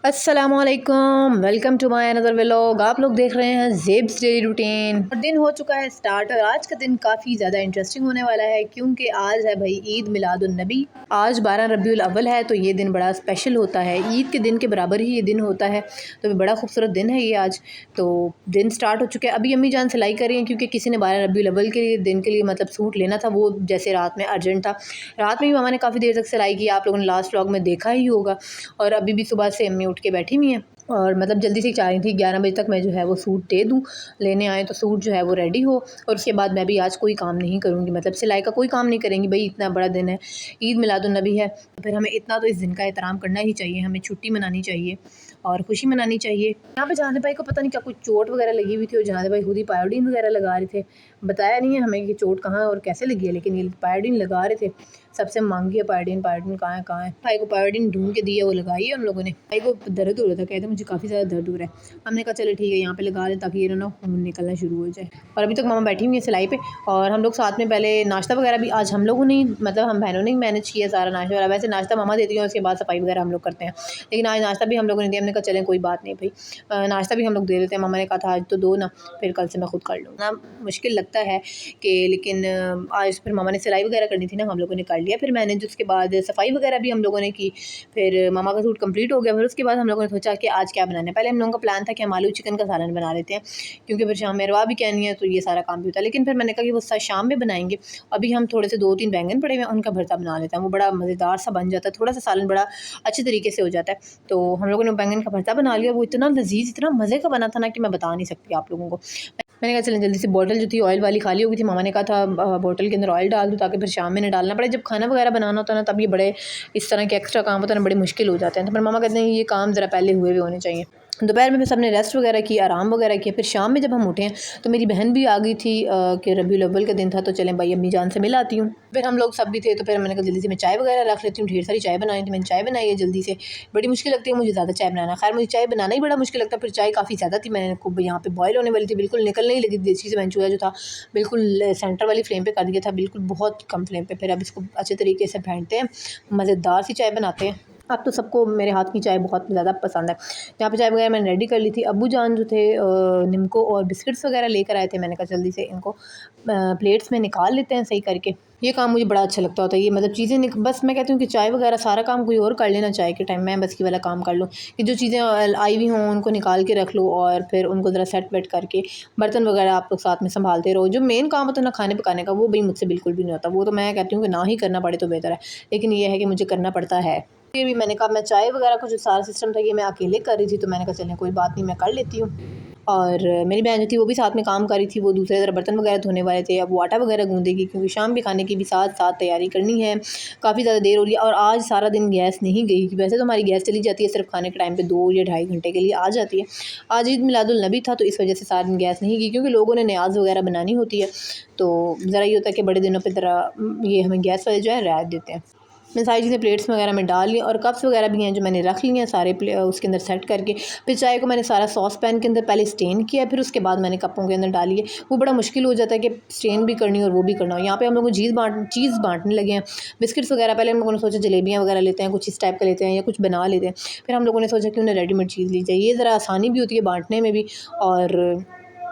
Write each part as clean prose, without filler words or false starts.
अस्सलामुअलैकुम, welcome to my another vlog. आप लोग देख रहे हैं ज़ेब्स डेली रूटीन। और दिन हो चुका है स्टार्ट और आज का दिन काफ़ी ज़्यादा इंटरेस्टिंग होने वाला है क्योंकि आज है भाई ईद मिलादुन्नबी। आज 12 रबीउल अव्वल है तो ये दिन बड़ा स्पेशल होता है, ईद के दिन के बराबर ही ये दिन होता है। तो बड़ा खूबसूरत दिन है ये आज। तो दिन स्टार्ट हो चुके हैं। अभी अम्मी जान सिलाई कर रही हैं क्योंकि किसी ने 12 रबीउल अव्वल के लिए दिन के लिए मतलब सूट लेना था, वो जैसे रात में अर्जेंट था। रात में भी मामा ने काफ़ी देर तक सिलाई की, आप लोगों ने लास्ट व्लॉग में देखा ही होगा। और अभी भी सुबह से अम्मी उठ के बैठी हुई हैं और मतलब जल्दी से चाह रही थी 11 बजे तक मैं जो है वो सूट दे दूँ, लेने आए तो सूट जो है वो रेडी हो। और उसके बाद मैं भी आज कोई काम नहीं करूँगी, मतलब सिलाई का कोई काम नहीं करेंगी। भाई इतना बड़ा दिन है, ईद मिलादुन्नबी है, तो फिर हमें इतना तो इस दिन का एहतराम करना ही चाहिए, हमें छुट्टी मनानी चाहिए और खुशी मनानी चाहिए। यहाँ पे जहादे भाई को पता नहीं क्या कुछ चोट वगैरह लगी हुई थी और जहादे भाई खुद ही पायोडीन वगैरह लगा रहे थे। बताया नहीं है हमें कि चोट कहाँ और कैसे लगी है, लेकिन ये पायोडीन लगा रहे थे। सबसे मांगी है पायोडीन, पायोडीन कहाँ है। भाई को पायोडीन ढूंढ के दी है, वो लगाई है उन लोगों ने। भाई को दर्द हो रहा था, कहते मुझे काफ़ी ज़्यादा दर्द हो रहा है। हमने कहा चलो ठीक है यहाँ पे लगा दें ताकि ये ना खून निकलना शुरू हो जाए। और अभी तक मामा बैठी हुई है सिलाई पे और हम लोग साथ में पहले नाश्ता वगैरह भी आज हम लोगों ने मतलब हम बहनों ने ही मैनेज किया सारा नाश्ता वगैरह। वैसे नाश्ता मामा देती हैं, उसके बाद सफाई वगैरह हम लोग करते हैं, लेकिन आज नाश्ता भी हम लोगों ने दिया। हमने कहा चलें कोई बात नहीं भाई, नाश्ता भी हम लोग दे देते हैं। मामा ने कहा था आज तो दो ना, फिर कल से मैं खुद कर लूँगा। मुश्किल लगता है कि लेकिन आज फिर मामा ने सिलाई वगैरह करनी थी ना, हम लोगों ने कर लिया फिर मैंने। उसके बाद सफाई वगैरह भी हम लोगों ने की, फिर मामा का सूट कंप्लीट हो गया। फिर उसके बाद हम लोगों ने सोचा कि आज क्या बनाना है। पहले हम लोगों का प्लान था कि हम आलू चिकन का सालन बना लेते हैं क्योंकि फिर शाम में रवा भी कहनी है तो ये सारा काम भी होता है। लेकिन फिर मैंने कहा कि वो शाम में बनाएंगे, अभी हम थोड़े से 2-3 बैंगन पड़े हुए हैं उनका भरता बना लेते हैं, वो बड़ा मज़ेदार सा बन जाता है, थोड़ा सा सालन बड़ा अच्छे तरीके से हो जाता है। तो हम लोगों ने बैंगन का भरता बना लिया, वो इतना लजीज इतना मज़े का बना था ना कि मैं बता नहीं सकती आप लोगों को। मैंने कहा चलें जल्दी से बॉटल जो थी ऑयल वाली खाली हो गई थी, मामा ने कहा था बॉटल के अंदर ऑयल डाल दूँ ताकि फिर शाम में न डालना पड़े। जब खाना वगैरह बनाना होता है ना तब ये बड़े इस तरह के एक्स्ट्रा काम होता है ना, बड़े मुश्किल हो जाते हैं। तो फिर मामा कहते हैं ये काम ज़रा पहले हुए होने चाहिए। दोपहर में फिर सबने रेस्ट वगैरह की, आराम वगैरह किया। फिर शाम में जब हम उठे हैं तो मेरी बहन भी आ गई थी कि रबीउल अव्वल का दिन था तो चलें भाई अम्मी जान से मिल आती हूँ। फिर हम लोग सब भी थे तो फिर मैंने कहा जल्दी से मैं चाय वगैरह रख लेती हूँ, ढेर सारी चाय बनाई थी मैंने, चाय बनाई है जल्दी से। बड़ी मुश्किल लगती है मुझे ज़्यादा चाय बनाना, खैर मुझे चाय बनाना ही बड़ा मुश्किल लगता है। फिर चाय काफ़ी ज़्यादा थी, मैंने खूब यहाँ पे बॉयल होने वाली थी, बिल्कुल निकलने ही लगी देसी से। मैंने चूल्हा जो था बिल्कुल सेंटर वाली फ्लेम पर कर दिया था, बिल्कुल बहुत कम फ्लेम पर। फिर अब इसको अच्छे तरीके से फेंटते हैं, मज़ेदार सी चाय बनाते हैं। अब तो सबको मेरे हाथ की चाय बहुत ज़्यादा पसंद है। यहाँ पे चाय वगैरह मैंने रेडी कर ली थी। अब्बू जान जो थे निम्को और बिस्किट्स वगैरह लेकर आए थे, मैंने कहा जल्दी से इनको प्लेट्स में निकाल लेते हैं सही करके। ये काम मुझे बड़ा अच्छा लगता होता है, ये मतलब चीज़ें बस मैं कहती हूँ कि चाय वगैरह सारा काम कोई और कर लेना चाय के टाइम, मैं बस की वाला काम कर लूँ कि जो चीज़ें आई हुई हों उनको निकाल के रख लो और फिर उनको ज़रा सेट वेट करके बर्तन वगैरह आप लोग साथ में संभालते रहो। जो मेन काम होता है ना खाने पकाने का, वो भाई मुझसे बिल्कुल भी नहीं होता, वो तो मैं कहती हूँ कि ना ही करना पड़े तो बेहतर है, लेकिन ये है कि मुझे करना पड़ता है। ये भी मैंने कहा मैं चाय वगैरह का जो सारा सिस्टम था ये मैं अकेले कर रही थी, तो मैंने कहा चलें कोई बात नहीं मैं कर लेती हूँ। और मेरी बहन जो थी वो भी साथ में काम कर रही थी, वो दूसरे तरफ बर्तन वगैरह धोने वाले थे। अब वो आटा वगैरह गूँधेगी क्योंकि शाम के खाने की भी साथ साथ तैयारी करनी है, काफ़ी ज़्यादा देर हो रही है। और आज सारा दिन गैस नहीं गई, वैसे तो हमारी गैस चली जाती है सिर्फ खाने के टाइम पे 2 या ढाई घंटे के लिए आ जाती है। आज ईद मिलादुल नबी था तो इस वजह से सारा दिन गैस नहीं गई क्योंकि लोगों ने न्याज़ वगैरह बनानी होती है, तो ज़रा ये होता है कि बड़े दिनों पर ज़रा ये हमें गैस वाले जो है रियायत देते हैं। मैं सारी चीज़ें प्लेट्स वगैरह में डाल ली और कप्स वगैरह भी हैं जो मैंने रख लिए हैं सारे उसके अंदर सेट करके। फिर चाय को मैंने सारा सॉस पैन के अंदर पहले स्टेन किया, फिर उसके बाद मैंने कपों के अंदर डाली है। वो बड़ा मुश्किल हो जाता है कि स्टेन भी करनी हो और वो भी करना हो। यहाँ पे हम लोग चीज़ बांटने लगे हैं, बिस्किट्स वगैरह। पहले हम लोगों ने सोचा जलेबियाँ वगैरह लेते हैं, कुछ इस टाइप का लेते हैं या कुछ बना लेते हैं। फिर हम लोगों ने सोचा कि उन्हें रेडीमेड चीज़ ली जाए, ये ज़रा आसानी भी होती है बांटने में भी और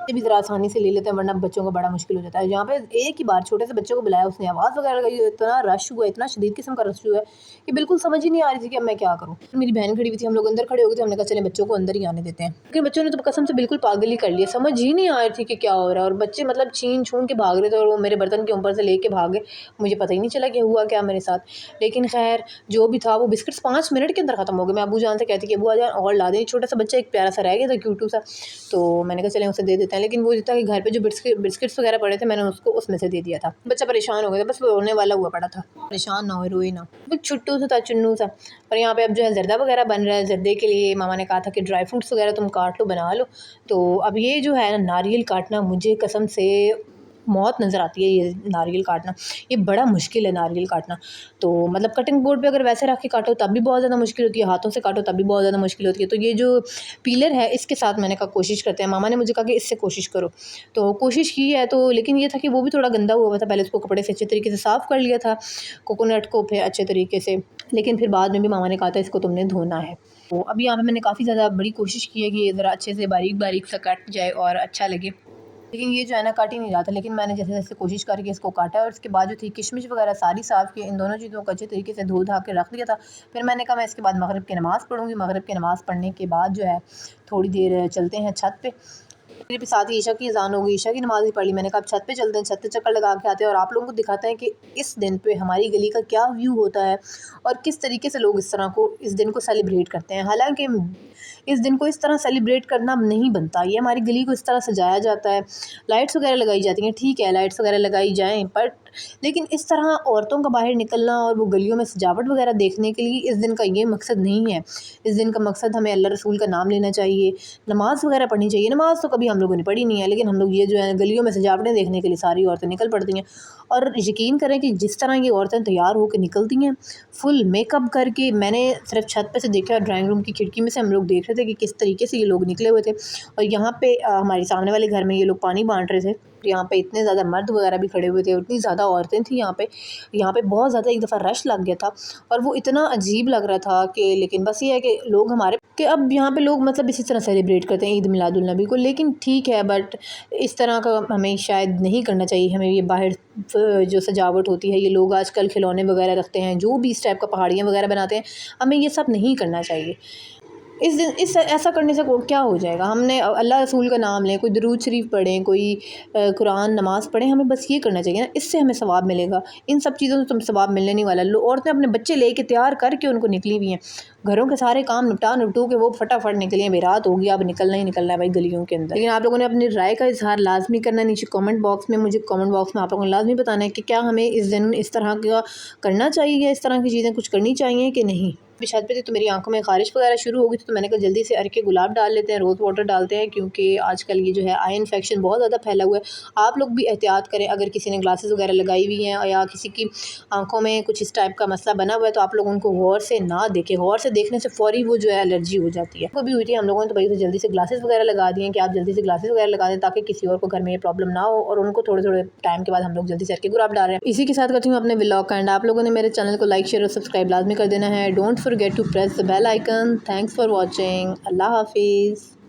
भी ज़रा आसानी से ले लेते हैं, वरना बच्चों को बड़ा मुश्किल हो जाता है। यहाँ पे एक ही बार छोटे से बच्चे को बुलाया, उसने आवाज़ वगैरह लगाई, इतना रश हुआ, इतना शदीद किस्म का रश हुआ है कि बिल्कुल समझ ही नहीं आ रही थी कि अब मैं क्या करूँ। मेरी बहन खड़ी हुई थी, हम लोग अंदर खड़े हो गए थे, हमने कहा चले बच्चों को अंदर ही आने देते हैं, लेकिन बच्चों ने तो कसम से बिल्कुल पागल ही कर लिया, समझ ही नहीं आ रही थी कि क्या हो रहा है। और बच्चे मतलब छीन छून के भाग रहे थे और वो मेरे बर्तन के ऊपर से लेके भागे, मुझे पता ही नहीं चला कि हुआ क्या मेरे साथ। लेकिन खैर जो भी था वो बिस्किट्स 5 मिनट के अंदर ख़त्म हो गए। मैं अबू जान से कहती कि अबू आ जान और ला दें, छोटा सा बच्चा एक प्यारा सा रह गया था क्यूटू सा, तो मैंने कहा चलें उसे दे देते हैं। लेकिन वो जितना कि घर पे जो बिस्किट्स वगैरह पड़े थे मैंने उसको उसमें से दे दिया था। बच्चा परेशान हो गया था, बस वो रोने वाला हुआ पड़ा था, परेशान ना हो, रोए ना, वो छुट्टू सा था, चुन्नू सा। और यहाँ पे अब जो है जर्दा वगैरह बन रहा है, जर्दे के लिए मामा ने कहा था कि ड्राई फ्रूट्स वगैरह तुम काट लो बना लो। तो अब ये जो है ना नारियल काटना, मुझे कसम से मौत नज़र आती है ये नारियल काटना, ये बड़ा मुश्किल है नारियल काटना। तो मतलब कटिंग बोर्ड पे अगर वैसे रख के काटो तब भी बहुत ज़्यादा मुश्किल होती है, हाथों से काटो तब भी बहुत ज़्यादा मुश्किल होती है। तो ये जो पीलर है इसके साथ मैंने कहा कोशिश करते हैं, मामा ने मुझे कहा कि इससे कोशिश करो, तो कोशिश की है। तो लेकिन ये था कि वो भी थोड़ा गंदा हुआ था, पहले उसको कपड़े से अच्छे तरीके से साफ़ कर लिया था, कोकोनट को फिर अच्छे तरीके से, लेकिन फिर बाद में भी मामा ने कहा था इसको तुमने धोना है। तो अभी यहाँ पे मैंने काफ़ी ज़्यादा बड़ी कोशिश की है कि ये ज़रा अच्छे से बारीक बारीक सा कट जाए और अच्छा लगे, लेकिन ये जो है ना कट ही नहीं जाता। लेकिन मैंने जैसे जैसे कोशिश करके इसको काटा है और उसके बाद जो थी किशमिश वगैरह सारी साफ़ की, इन दोनों चीज़ों को अच्छे तरीके से धो धा के रख दिया था। फिर मैंने कहा मैं इसके बाद मगरिब की नमाज़ पढ़ूँगी। मगरिब की नमाज़ पढ़ने के बाद जो है थोड़ी देर चलते हैं छत पे। मेरे भी साथ ही ईशा की अज़ान हो गई, ईशा की नमाज़ भी पढ़ ली। मैंने कहा अब छत पे चलते हैं, छत पे चक्कर लगा के आते हैं और आप लोगों को दिखाते हैं कि इस दिन पे हमारी गली का क्या व्यू होता है और किस तरीके से लोग इस दिन को सेलिब्रेट करते हैं। हालांकि इस दिन को इस तरह सेलिब्रेट करना नहीं बनता, ये हमारी गली को इस तरह सजाया जाता है, लाइट्स वगैरह लगाई जाती हैं, ठीक है लाइट्स वगैरह लगाई जाएँ, बट लेकिन इस तरह औरतों का बाहर निकलना और वो गलियों में सजावट वगैरह देखने के लिए इस दिन का ये मकसद नहीं है। इस दिन का मकसद हमें अल्लाह रसूल का नाम लेना चाहिए, नमाज़ वगैरह पढ़नी चाहिए। नमाज़ तो कभी हम लोगों ने पढ़ी नहीं है, लेकिन हम लोग ये जो है गलियों में सजावटें देखने के लिए सारी औरतें निकल पड़ती हैं। और यकीन करें कि जिस तरह ये औरतें तैयार होकर निकलती हैं फुल मेकअप करके, मैंने सिर्फ छत पे से देखा, ड्राइंग रूम की खिड़की में से हम लोग देख रहे थे कि किस तरीके से ये लोग निकले हुए थे। और यहाँ पे हमारे सामने वाले घर में ये लोग पानी बांट रहे थे, यहाँ पे इतने ज़्यादा मर्द वगैरह भी खड़े हुए थे, इतनी ज़्यादा औरतें थी यहाँ पे बहुत ज़्यादा एक दफ़ा रश लग गया था और वो इतना अजीब लग रहा था कि, लेकिन बस ये है कि लोग हमारे कि अब यहाँ पे लोग मतलब इसी तरह सेलिब्रेट करते हैं ईद मिलादुल नबी को। लेकिन ठीक है, बट इस तरह का हमें शायद नहीं करना चाहिए। हमें ये बाहर जो सजावट होती है, ये लोग आजकल खिलौने वगैरह रखते हैं, जो भी इस टाइप का पहाड़ियाँ वगैरह बनाते हैं, हमें ये सब नहीं करना चाहिए। इस दिन ऐसा करने से क्या हो जाएगा। हमने अल्लाह रसूल का नाम लें, कोई दरूद शरीफ पढ़ें, कोई कुरान नमाज़ पढ़ें, हमें बस ये करना चाहिए ना, इससे हमें सवाब मिलेगा। इन सब चीज़ों से तुम सवाब मिलने नहीं वाला। औरतें अपने बच्चे लेके तैयार करके उनको निकली हुई हैं, घरों के सारे काम निपटू के वो फटाफट निकली हैं। रात होगी, अब निकलना ही निकलना है भाई गलियों के अंदर। लेकिन आप लोगों ने अपनी राय का इजहार लाजमी करना नीचे कमेंट बॉक्स में। मुझे कमेंट बॉक्स में आप लोगों ने लाजमी बताना है कि क्या हमें इस दिन इस तरह का करना चाहिए, इस तरह की चीज़ें कुछ करनी चाहिए कि नहीं। छत पे थी तो मेरी आंखों में ख़ारिश वगैरह शुरू हो गई थी, तो मैंने कहा जल्दी से अरके गुलाब डाल लेते हैं, रोज़ वाटर डालते हैं, क्योंकि आजकल ये जो है आई इन्फेक्शन बहुत ज़्यादा फैला हुआ है। आप लोग भी एहतियात करें, अगर किसी ने ग्लासेस वगैरह लगाई हुई हैं या किसी की आंखों में कुछ इस टाइप का मसला बना हुआ है, तो आप लोग उनको गौर से ना देखें। गौर से देखने से फ़ौरी वो जो है एलर्जी हो जाती है। वो भी हुई थी हम लोगों ने, तो भाई तो जल्दी से ग्लासेस वगैरह लगा दिए कि आप जल्दी से ग्लासेस वगैरह लगा दें ताकि किसी और को घर में ये प्रॉब्लम ना हो। और उनको थोड़े थोड़े टाइम के बाद हम लोग जल्दी से अरके गुलाब डाल रहे हैं। इसी के साथ करती हूँ अपने व्लॉग का एंड। आप लोगों ने मेरे चैनल को लाइक शेयर और सब्सक्राइब लाजमी कर देना है। Don't forget to press the bell icon. Thanks for watching. अल्लाह हाफिज़।